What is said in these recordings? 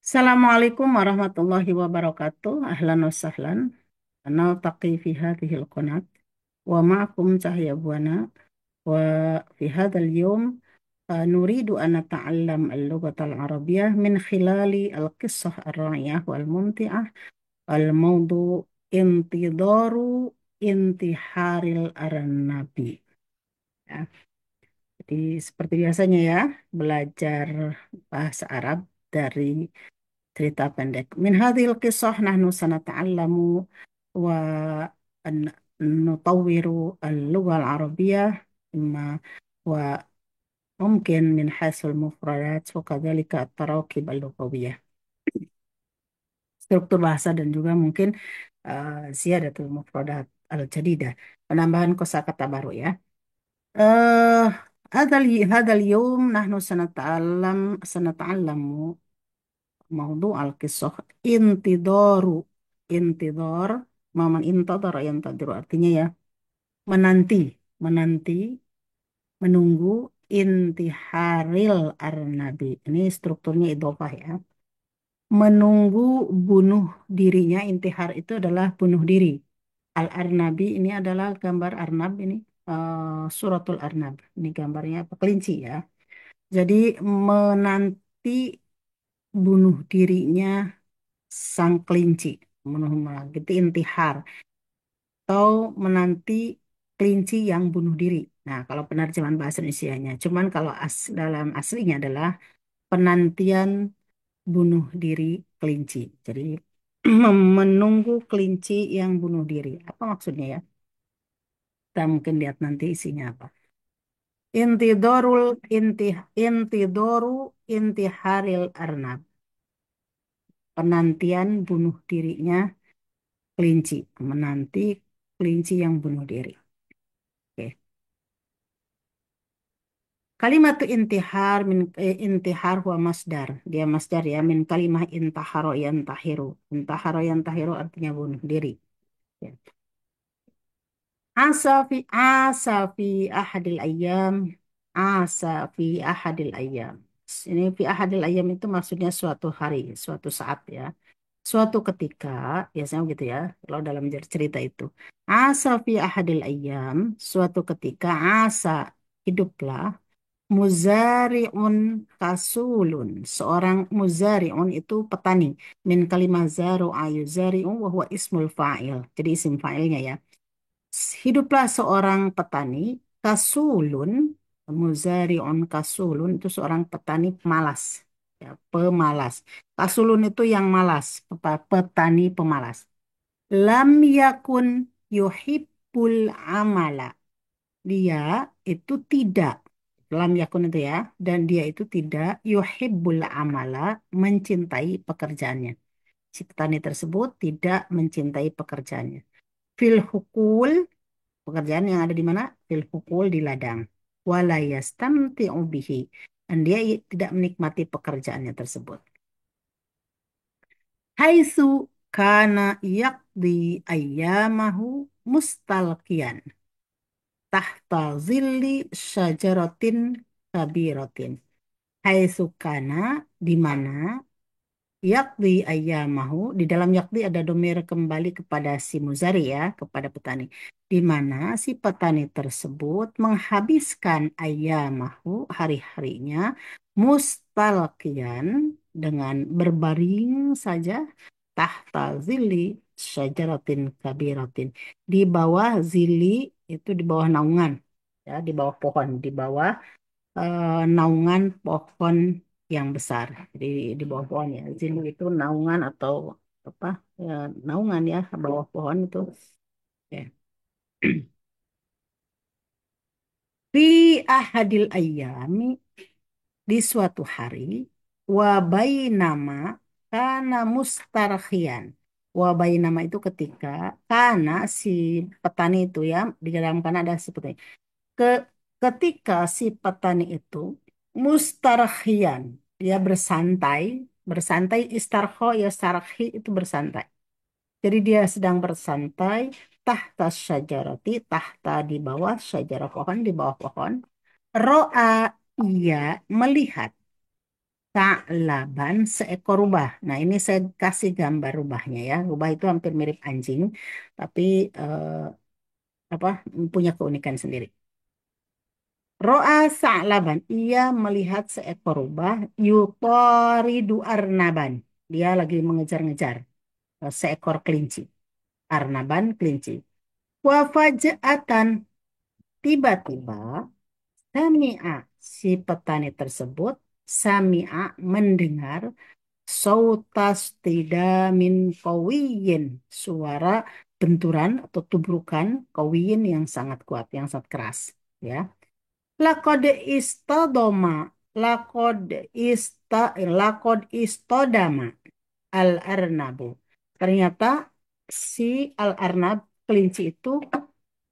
Assalamualaikum warahmatullahi wabarakatuh. Ahlan wa sahlan. Naltaqi fi hadhil qanat wa ma'akum Cahya Buana wa fi hadzal yawm nuridu an nata'allam al-lughata al-arabiyyah min khilali al-qissah ar-ra'iyah wal mumti'ah al-mawdu intidaru intiharil arnabi. Ya, jadi seperti biasanya ya, belajar bahasa Arab dari cerita pendek. Min hadhil qisah nahnu sanata'allamu wa nutawwiru al-lugha al-arabiyyah imma wa mungkin min haitsul mufradat wa kadzalika at-tarakib al-lughawiyyah. Struktur bahasa dan juga mungkin ziyadatul mufradat al-jadidah, penambahan kosakata baru ya. Eh hadzal yawm nahnu sanata'allamu Maudu al-kisah intidoru intidor maman intador yang tadiru artinya ya menanti menanti menunggu intiharil arnabi ini strukturnya idhofah ya menunggu bunuh dirinya intihar itu adalah bunuh diri al arnabi ini adalah gambar arnab ini suratul arnab ini gambarnya apa kelinci ya jadi menanti bunuh dirinya sang kelinci gitu intihar atau menanti kelinci yang bunuh diri. Nah, kalau penerjemahan bahasa Indonesianya, cuman kalau dalam aslinya adalah penantian bunuh diri kelinci. Jadi menunggu kelinci yang bunuh diri. Apa maksudnya ya? Kita mungkin lihat nanti isinya apa. Intidorul intidoru intiharil arnab. Penantian bunuh dirinya kelinci, menanti kelinci yang bunuh diri. Oke. Kalimat intihar intihar huwa masdar. Dia masdar ya min kalimah intaharo yantahiru. Intaharo yantahiru artinya bunuh diri. Ya. Asa fi ahadil ayyam. Asa fi ahadil ayyam. Ini fi ahadil ayyam itu maksudnya suatu hari, suatu saat ya. Suatu ketika, biasanya gitu ya, kalau dalam cerita itu. Asa fi ahadil ayyam, suatu ketika asa hiduplah muzari'un kasulun. Seorang muzari'un itu petani. Min kalimah zaru'a yuzari'u wa huwa ismul fa'il. Jadi isim fa'ilnya ya. Hiduplah seorang petani kasulun. Muzari'un kasulun itu seorang petani pemalas. Ya, pemalas. Kasulun itu yang malas. Petani pemalas. Lam yakun yuhibbul amala. Dia itu tidak lam yakun itu ya dan dia itu tidak yuhibbul amala mencintai pekerjaannya. Si petani tersebut tidak mencintai pekerjaannya. Fil hukul pekerjaan yang ada di mana? Fil hukul di ladang. Wala yastamti'u bihi dan dia tidak menikmati pekerjaannya tersebut. Haitsu kana yaqdi ayyamahu mustalqiyan tahta zilli syajaratin kabiratin. Hai sukana di mana yakdi ayyamahu di dalam yakdi ada domir kembali kepada si muzari ya kepada petani di mana si petani tersebut menghabiskan ayyamahu hari-harinya mustalqiyan dengan berbaring saja tahta zilli syajaratin kabiratin di bawah zilli itu di bawah naungan ya di bawah pohon di bawah naungan pohon yang besar. Jadi di bawah pohon ya. Zinu itu naungan atau apa? Ya, naungan ya, bawah pohon itu. Ya. Fi ahadil ayami di suatu hari wa bainama kana mustarkhian. Wa bainama itu ketika karena si petani itu ya di dalam kana ada seperti ke ketika si petani itu mustarkhian dia bersantai bersantai istarkho ya sarkhi itu bersantai jadi dia sedang bersantai tahta syajarati tahta di bawah syajarah pohon di bawah pohon ro'a ia melihat sa'laban seekor rubah. Nah, ini saya kasih gambar rubahnya ya. Rubah itu hampir mirip anjing, tapi apa punya keunikan sendiri. Ro'a sa'laban. Ia melihat seekor rubah yutoridu arnaban. Dia lagi mengejar-ngejar seekor kelinci. Arnaban kelinci. Wa faja'atan. Tiba-tiba sami'a si petani tersebut sami'a mendengar sautas tidak min kawiyin suara benturan atau tubrukan kawiyin yang sangat kuat, yang sangat keras. Ya, lakod istodoma, lakod lakod istodama al arnabu. Ternyata si al arnab kelinci itu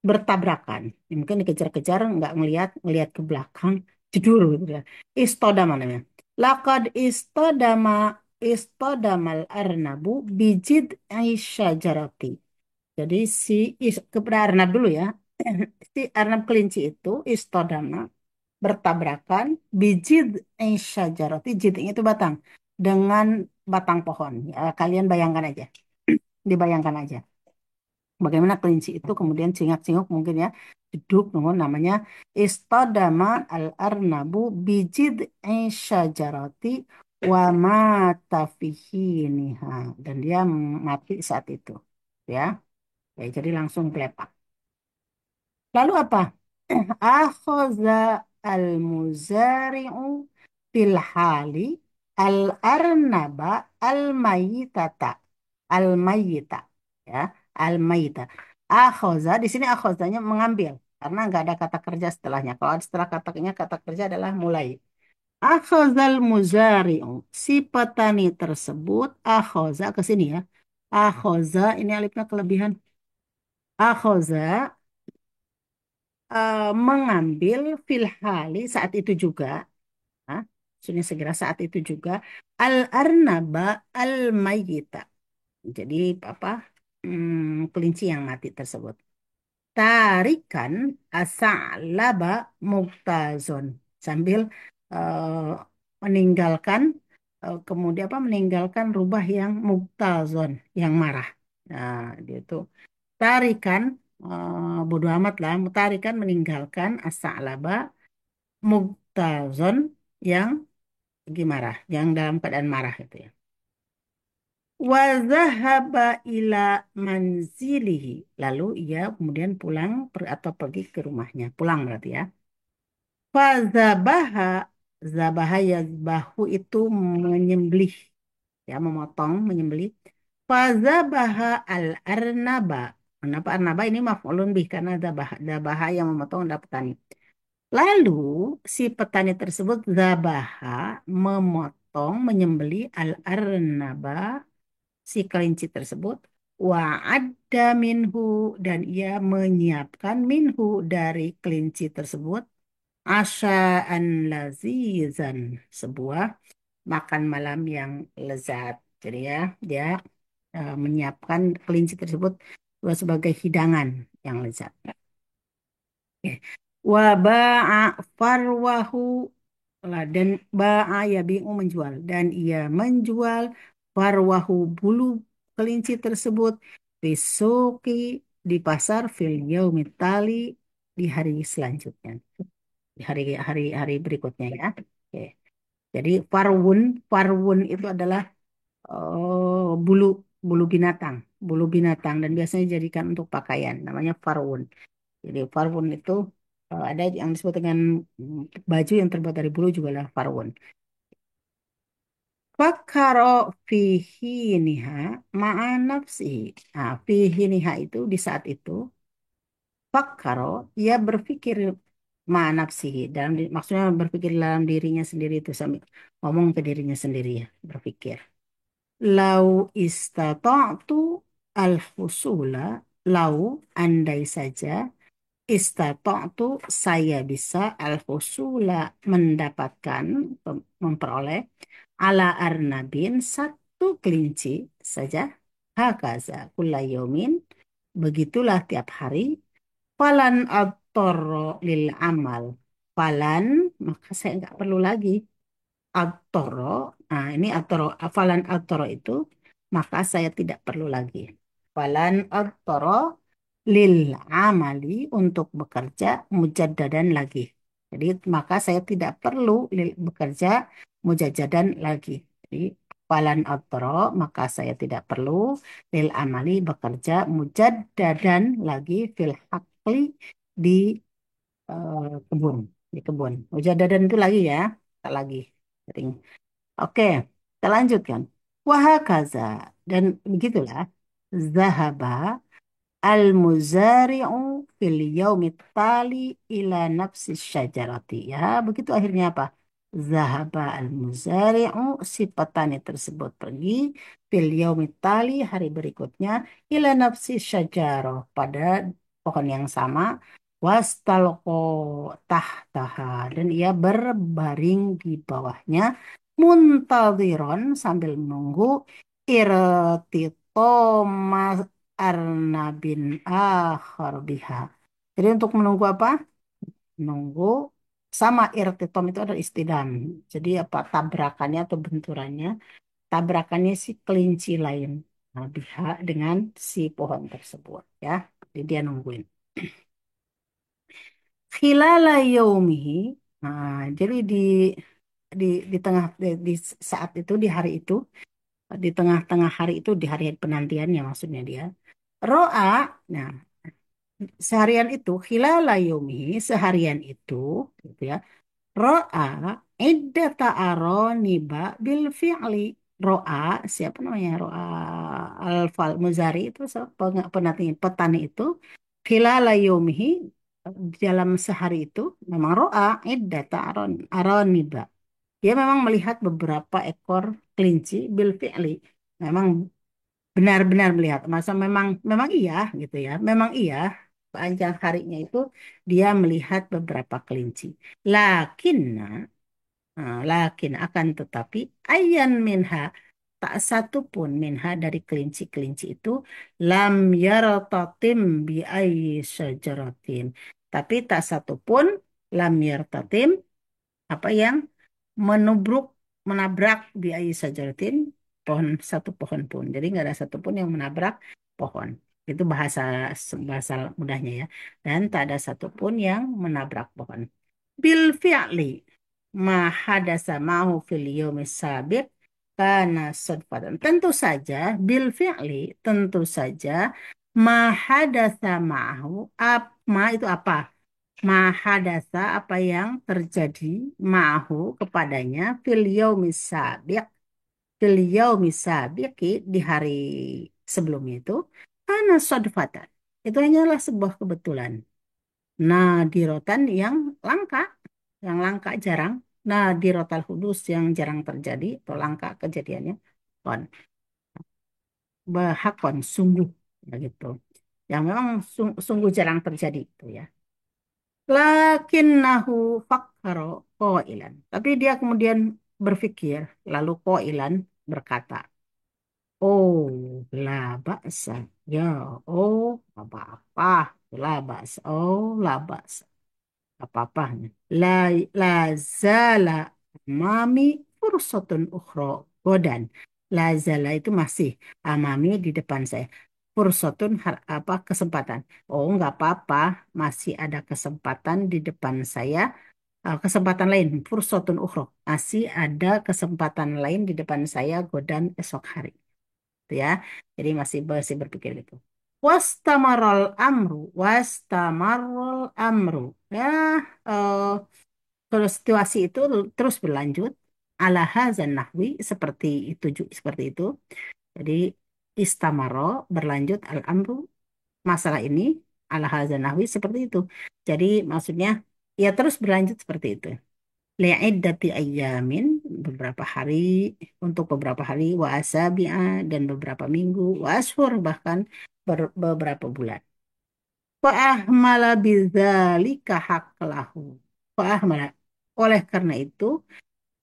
bertabrakan. Ya, mungkin dikejar-kejar nggak ngelihat ngelihat ke belakang jedul gitu ya. Istodama namanya. Lakad istodamal arnabu bijid aisyah. Jadi si kepada Arnab dulu ya. Si Arnab kelinci itu istodama bertabrakan bijid syajarati, jid itu batang dengan batang pohon. Ya, kalian bayangkan aja. Dibayangkan aja. Bagaimana kelinci itu kemudian cingak-cinguk mungkin ya duduk nunggu namanya istodama al arnabu bijid syajarati wa mata fihi niha, dan dia mati saat itu ya. Ya, jadi langsung gelepak. Lalu apa? Akhoza al-muzari'u fil hali al-arnaba al-mayitata. Al-mayita. Ya, al-mayita. Akhoza, di sini akhozanya mengambil. Karena nggak ada kata kerja setelahnya. Kalau ada setelah kata kerja adalah mulai. Akhozal muzari'u. Si petani tersebut. Akhoza ke sini ya. Akhoza, ini alifnya kelebihan. Akhoza mengambil filhali saat itu juga, nah, maksudnya segera saat itu juga al arnaba al mayyita. Jadi apa? Kelinci yang mati tersebut. Tarikan asa'laba muktazon sambil eh, meninggalkan kemudian apa? Meninggalkan rubah yang muktazon yang marah. Nah, dia itu tarikan bodo amat lah, tarikan meninggalkan as-sa'laba muktazon yang gimana, yang dalam keadaan marah itu ya. Wa zahaba ila manzilihi, lalu ia kemudian pulang atau pergi ke rumahnya, pulang berarti ya. Fazabaha, zabaha yazbahu itu menyembelih ya, memotong menyembelih. Fazabaha al arnaba. Kenapa arnaba ini maf'ulun bih karena zabaha yang memotong adalah petani. Lalu si petani tersebut zabaha memotong menyembelih al arnaba si kelinci tersebut wa adda minhu, dan ia menyiapkan minhu dari kelinci tersebut asya'an lazizan, sebuah makan malam yang lezat. Jadi ya, dia menyiapkan kelinci tersebut sebagai hidangan yang lezat. Oke. Wa ba'a farwahu, dan ba'a yabi'u menjual, dan ia menjual farwahu bulu kelinci tersebut bisuki di pasar fil yaumit tali, di hari selanjutnya, di hari berikutnya ya. Oke. Jadi farwun itu adalah bulu bulu binatang dan biasanya dijadikan untuk pakaian namanya farwun. Jadi farwun itu ada yang disebut dengan baju yang terbuat dari bulu juga adalah farwun. Fakaro fihi niha ma'a nafsi. Nah, fihi niha itu di saat itu fakaro, ia berpikir ma'a nafsihi, maksudnya berpikir dalam dirinya sendiri itu sambil ngomong ke dirinya sendiri ya, berpikir. Lau istata'tu al-husula, lau andai saja istata'tu saya bisa al-husula mendapatkan, memperoleh ala arnabin satu kelinci saja, hakaza kulla yaumin, begitulah tiap hari, falan atoro lil amal, falan maka saya nggak perlu lagi atoro, nah ini atoro, hafalan atoro itu, maka saya tidak perlu lagi. Hafalan atoro lil amali untuk bekerja mujaddadan lagi. Jadi maka saya tidak perlu bekerja mujaddadan lagi. Jadi hafalan atoro maka saya tidak perlu lil amali bekerja mujaddadan lagi fil hakli di kebun, di kebun. Mujaddadan itu lagi ya, tak lagi. Sering. Oke, kita lanjutkan. Wahakaza dan begitulah. Zahaba al-muzari'u fil yaumit tali ila nafsi syajarati. Ya, begitu akhirnya apa? Zahaba al-muzari'u si petani tersebut pergi fil yaumit tali hari berikutnya ila nafsi syajarah pada pohon yang sama wastalqo tahtaha dan ia berbaring di bawahnya muntadhiron sambil menunggu irtitoma arnabin akhar biha. Jadi untuk menunggu apa? Menunggu sama irtitom itu adalah istidam. Jadi apa tabrakannya atau benturannya? Tabrakannya si kelinci lain. Nah, biha dengan si pohon tersebut ya. Jadi dia nungguin. Khilala yaumihi. Nah, jadi di tengah di saat itu di hari itu di tengah-tengah hari itu di hari penantiannya maksudnya dia. Ro'a, nah seharian itu khilala yaumihi seharian itu gitu ya ro'a iddata aroniba bil fi'li ro'a siapa namanya ro'a al muzari itu petani itu khilala yaumihi dalam sehari itu memang ro'a iddata aroniba dia memang melihat beberapa ekor kelinci bil fi'li memang benar-benar melihat masa memang memang iya gitu ya memang iya panjang harinya itu dia melihat beberapa kelinci lakinna lakin akan tetapi ayan minha tak satu pun minha dari kelinci-kelinci itu lam yartatim bi ayyi syajaratin tapi tak satu pun lam yartatim apa yang menubruk menabrak biayi sajaratin pohon satu pohon pun jadi nggak ada satupun yang menabrak pohon itu bahasa bahasa mudahnya ya dan tak ada satupun yang menabrak pohon bil fi'li ma hadasa mahu fil yaumis sabiq karena sodfatan tentu saja bil fi'li tentu saja ma hadasa mahu ma itu apa mahadasa apa yang terjadi ma'hu kepadanya fil yaumis sabiq fil yaumis sabiqi di hari sebelumnya itu karena sodfatan itu hanyalah sebuah kebetulan nadirotan yang langka jarang nadirotal hudus yang jarang terjadi atau langka kejadiannya kon bahakon sungguh ya gitu yang memang sungguh jarang terjadi itu ya lakinnahu fakkaro qailan. Tapi dia kemudian berpikir, lalu qailan berkata, Oh, la ba'sa. Ya, oh, apa-apa. La ba'sa. Oh, la ba'sa. Apa-apa. La, la zala amami fursatun ukhra. Godan. La zala itu masih amami di depan saya. Fursatun apa kesempatan. Oh, nggak apa-apa. Masih ada kesempatan di depan saya. Kesempatan lain. Fursatun ukhra. Masih ada kesempatan lain di depan saya. Godan esok hari. Gitu ya. Jadi masih berpikir gitu. Wastamarol amru. Ya, eh, kalau situasi itu terus berlanjut ala hadzan nahwi seperti itu. Jadi istamaro berlanjut al amru masalah ini ala hadzan nahwi seperti itu. Jadi maksudnya ya terus berlanjut seperti itu. Li'iddati ayyamin beberapa hari untuk beberapa hari wa asabi'a dan beberapa minggu wa ashur bahkan beberapa bulan. Wa ahmala bidzalika haqqlahu. Wa ahmala oleh karena itu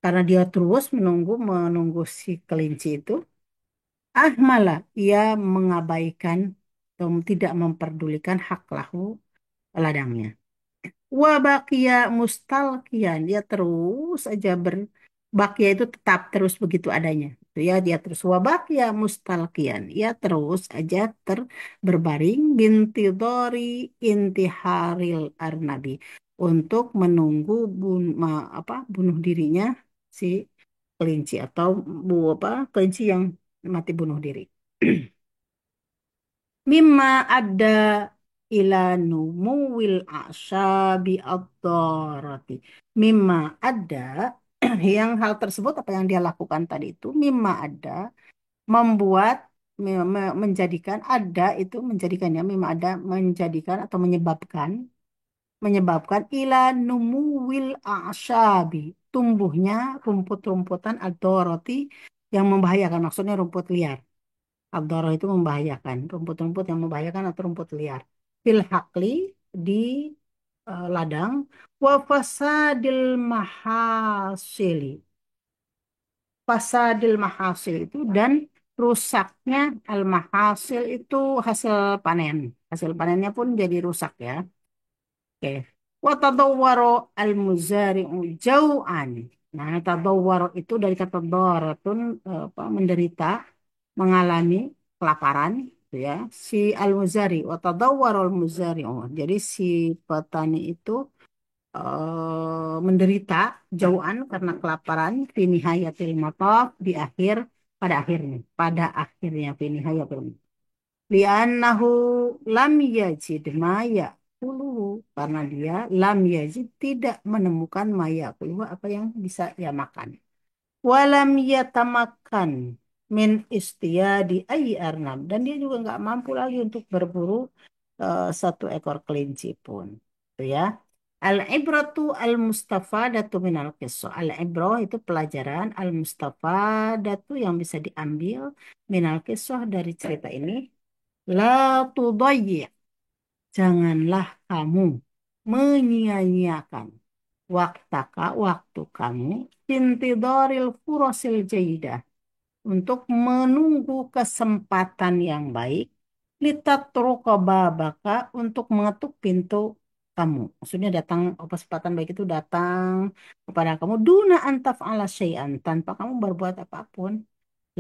karena dia terus menunggu si kelinci itu ahmala ia mengabaikan atau tidak memperdulikan hak lahu ladangnya. Wabakia mustalkian dia terus aja Bakia itu tetap terus begitu adanya. Itu ya dia terus wabakia mustalkian. Ya terus aja berbaring binti dori intiharil arnabi untuk menunggu bunuh dirinya si kelinci atau apa kelinci yang mati bunuh diri. Mimma ada ila numuwil asyabi ad-darati. Mimma ada yang hal tersebut apa yang dia lakukan tadi itu mimma ada membuat menjadikan ada itu menjadikannya mimma ada menjadikan atau menyebabkan ila numuwil asyabi tumbuhnya rumput-rumputan ad-darati yang membahayakan maksudnya rumput liar. Abdoro itu membahayakan, rumput-rumput yang membahayakan atau rumput liar. Fil hakli di ladang, wa fasadil mahasili. Fasadil mahasil itu dan rusaknya al mahasil itu hasil panen. Hasil panennya pun jadi rusak ya. Oke. Wa tadawwaro al muzari'u jau'an. Nah, tadawwaro itu dari kata daratun menderita mengalami kelaparan gitu ya si al-muzari wa tadawwar al-muzari jadi si petani itu menderita jauhan karena kelaparan fi nihayatil mataf di akhir pada akhirnya fi nihayatil li'annahu lam yajid ma ya'kuluhu karena dia lam yajid tidak menemukan ma ya'kuluhu apa yang bisa dia makan walam yatamakan min istiyadi ayyi arnab dan dia juga nggak mampu lagi untuk berburu satu ekor kelinci pun itu ya al ibratu al mustafadatu minal qissah al ibrah itu pelajaran al mustafadatu yang bisa diambil minal qissah dari cerita ini la tudayyi janganlah kamu menyia-nyiakan waktu kamu intidoril furosil jaidah untuk menunggu kesempatan yang baik litatruqababaka untuk mengetuk pintu kamu. Maksudnya datang kesempatan baik itu datang kepada kamu duna antaf ala syai'an tanpa kamu berbuat apapun.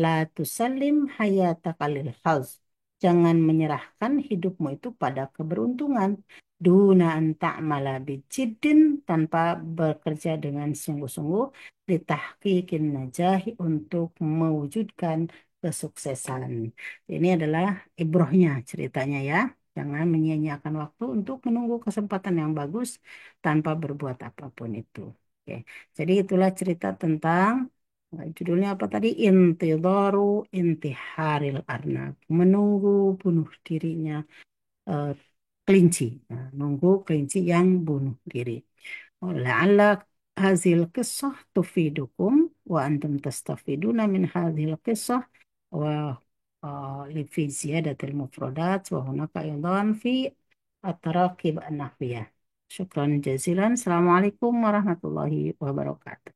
La tusallim hayataka lil haz. Jangan menyerahkan hidupmu itu pada keberuntungan. Duna anta'mala bijiddin tanpa bekerja dengan sungguh-sungguh ditahqiqin najahi untuk mewujudkan kesuksesan. Ini adalah ibrohnya ceritanya ya. Jangan menyia-nyiakan waktu untuk menunggu kesempatan yang bagus tanpa berbuat apapun itu. Oke. Jadi itulah cerita tentang judulnya apa tadi? Intidaru intiharil arnab. Menunggu bunuh dirinya eh, kelinci. Nah, nunggu kelinci yang bunuh diri. La'alla hazil qissah tufidukum wa antum tastafiduna min hazil qissah wa fi ziyadatil mufradat wa hunaka aydan fi at-taraqib an-nahwiyah. Syukran jazilan. Assalamualaikum warahmatullahi wabarakatuh.